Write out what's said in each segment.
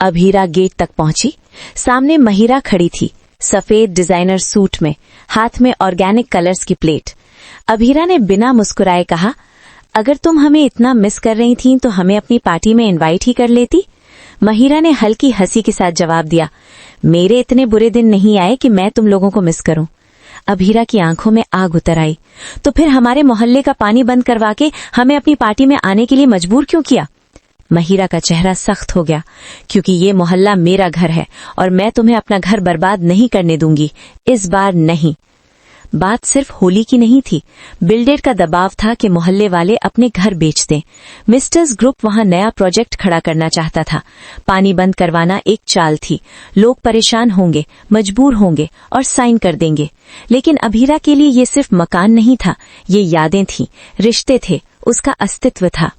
Abhira gate तक पहुंची। सामने महिरा खड़ी थी, सफेद डिजाइनर सूट में, हाथ में ऑर्गेनिक कलर्स की प्लेट। अभीरा ने बिना मुस्कुराए कहा, अगर तुम हमें इतना मिस कर रही थीं तो हमें अपनी पार्टी में इनवाइट ही कर लेती। महिरा ने हल्की हंसी के साथ जवाब दिया, मेरे इतने बुरे दिन नहीं आए कि मैं तुम लोगों को मिस करूं। अभीरा की आंखों में आग उतर आई। तो फिर हमारे मोहल्ले का पानी बंद करवा के हमें अपनी पार्टी में आने के लिए मजबूर क्यों किया? महिरा का चेहरा सख्त हो गया, क्योंकि ये मोहल्ला मेरा घर है और मैं तुम्हें अपना घर बर्बाद नहीं करने दूंगी, इस बार नहीं। बात सिर्फ होली की नहीं थी, बिल्डर का दबाव था कि मोहल्ले वाले अपने घर बेच दें। मिस्टर्स ग्रुप वहां नया प्रोजेक्ट खड़ा करना चाहता था। पानी बंद करवाना एक चाल थी। लोग परेशान होंगे, मजबूर होंगे और साइन कर देंगे। लेकिन अभीरा के लिए ये सिर्फ मकान नहीं था, ये यादें थीं, रिश्ते थे, उसका अस्तित्व था।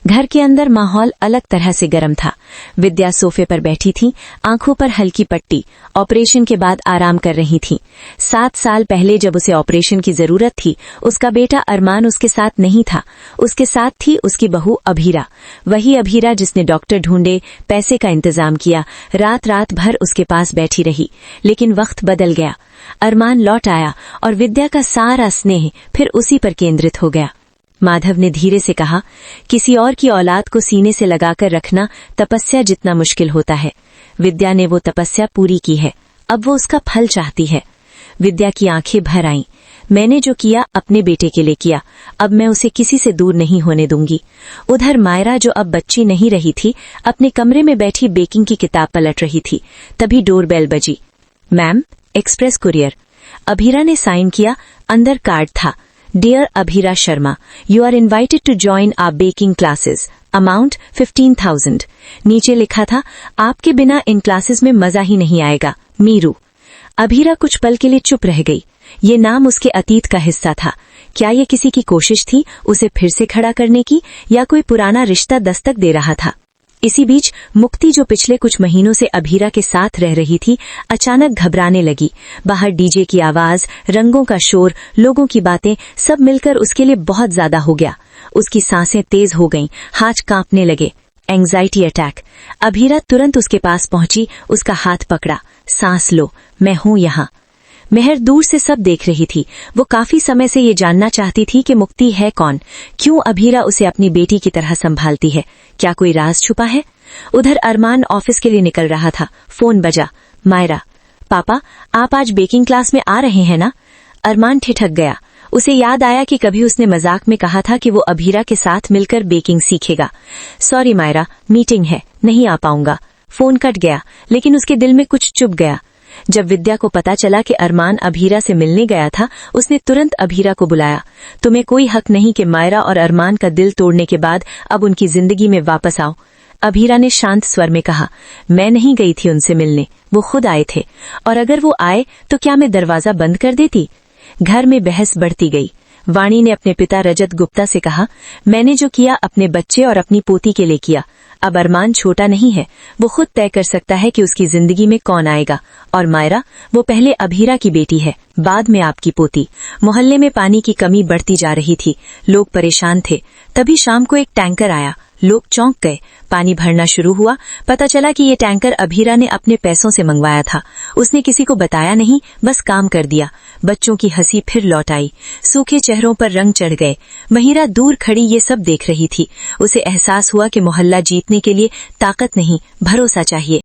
घर के अंदर माहौल अलग तरह से गर्म था। विद्या सोफे पर बैठी थी, आंखों पर हल्की पट्टी, ऑपरेशन के बाद आराम कर रही थी। 7 साल पहले जब उसे ऑपरेशन की जरूरत थी, उसका बेटा अरमान उसके साथ नहीं था। उसके साथ थी उसकी बहू अभीरा, वही अभीरा जिसने डॉक्टर ढूंढे, पैसे का इंतजाम किया, रात रात भर उसके पास बैठी रही। लेकिन वक्त बदल गया। अरमान लौट आया और विद्या का सारा स्नेह फिर उसी पर केंद्रित हो गया। माधव ने धीरे से कहा, किसी और की औलाद को सीने से लगाकर रखना तपस्या जितना मुश्किल होता है। विद्या ने वो तपस्या पूरी की है, अब वो उसका फल चाहती है। विद्या की आंखें भर आईं। मैंने जो किया अपने बेटे के लिए किया, अब मैं उसे किसी से दूर नहीं होने दूंगी। उधर मायरा, जो अब बच्ची नहीं रही थी, अपने कमरे में बैठी बेकिंग की किताब पलट रही थी। तभी डोरबेल बजी। Ma'am, express courier. अभीरा ने साइन किया। अंदर कार्ड था, Dear Abhira Sharma, you are invited to join our baking classes. Amount 15,000. नीचे लिखा था, आपके बिना इन क्लासेस में मजा ही नहीं आएगा, मीरू। अभीरा कुछ पल के लिए चुप रह गई। ये नाम उसके अतीत का हिस्सा था। क्या ये किसी की कोशिश थी उसे फिर से खड़ा करने की, या कोई पुराना रिश्ता दस्तक दे रहा था? इसी बीच मुक्ति, जो पिछले कुछ महीनों से अभीरा के साथ रह रही थी, अचानक घबराने लगी। बाहर डीजे की आवाज, रंगों का शोर, लोगों की बातें, सब मिलकर उसके लिए बहुत ज्यादा हो गया। उसकी सांसें तेज हो गईं, हाथ कांपने लगे। Anxiety attack. अभीरा तुरंत उसके पास पहुंची, उसका हाथ पकड़ा। सांस लो, मैं हूं यहाँ। मेहर दूर से सब देख रही थी। वो काफी समय से ये जानना चाहती थी कि मुक्ति है कौन, क्यों अभीरा उसे अपनी बेटी की तरह संभालती है, क्या कोई राज छुपा है? उधर अरमान ऑफिस के लिए निकल रहा था। फोन बजा। मायरा, पापा, आप आज बेकिंग क्लास में आ रहे हैं ना? अरमान ठिठक गया। उसे याद आया कि कभी उसने मजाक में कहा था कि वो अभीरा के साथ मिलकर बेकिंग सीखेगा। सॉरी मायरा, मीटिंग है, नहीं आ पाऊंगा। फोन कट गया, लेकिन उसके दिल में कुछ चुभ गया। जब विद्या को पता चला कि अरमान अभीरा से मिलने गया था, उसने तुरंत अभीरा को बुलाया। तुम्हें कोई हक नहीं कि मायरा और अरमान का दिल तोड़ने के बाद अब उनकी जिंदगी में वापस आओ। अभीरा ने शांत स्वर में कहा, मैं नहीं गई थी उनसे मिलने, वो खुद आए थे। और अगर वो आए तो क्या मैं दरवाजा बंद कर देती? घर में बहस बढ़ती गई। वाणी ने अपने पिता रजत गुप्ता से कहा, मैंने जो किया अपने बच्चे और अपनी पोती के लिए किया। अब अरमान छोटा नहीं है, वो खुद तय कर सकता है कि उसकी जिंदगी में कौन आएगा। और मायरा, वो पहले अभीरा की बेटी है, बाद में आपकी पोती। मोहल्ले में पानी की कमी बढ़ती जा रही थी, लोग परेशान थे। तभी शाम को एक टैंकर आया। लोग चौंक गए। पानी भरना शुरू हुआ। पता चला कि ये टैंकर अभीरा ने अपने पैसों से मंगवाया था। उसने किसी को बताया नहीं, बस काम कर दिया। बच्चों की हंसी फिर लौट आई, सूखे चेहरों पर रंग चढ़ गए। महिरा दूर खड़ी ये सब देख रही थी। उसे एहसास हुआ कि मोहल्ला जीतने के लिए ताकत नहीं, भरोसा चाहिए।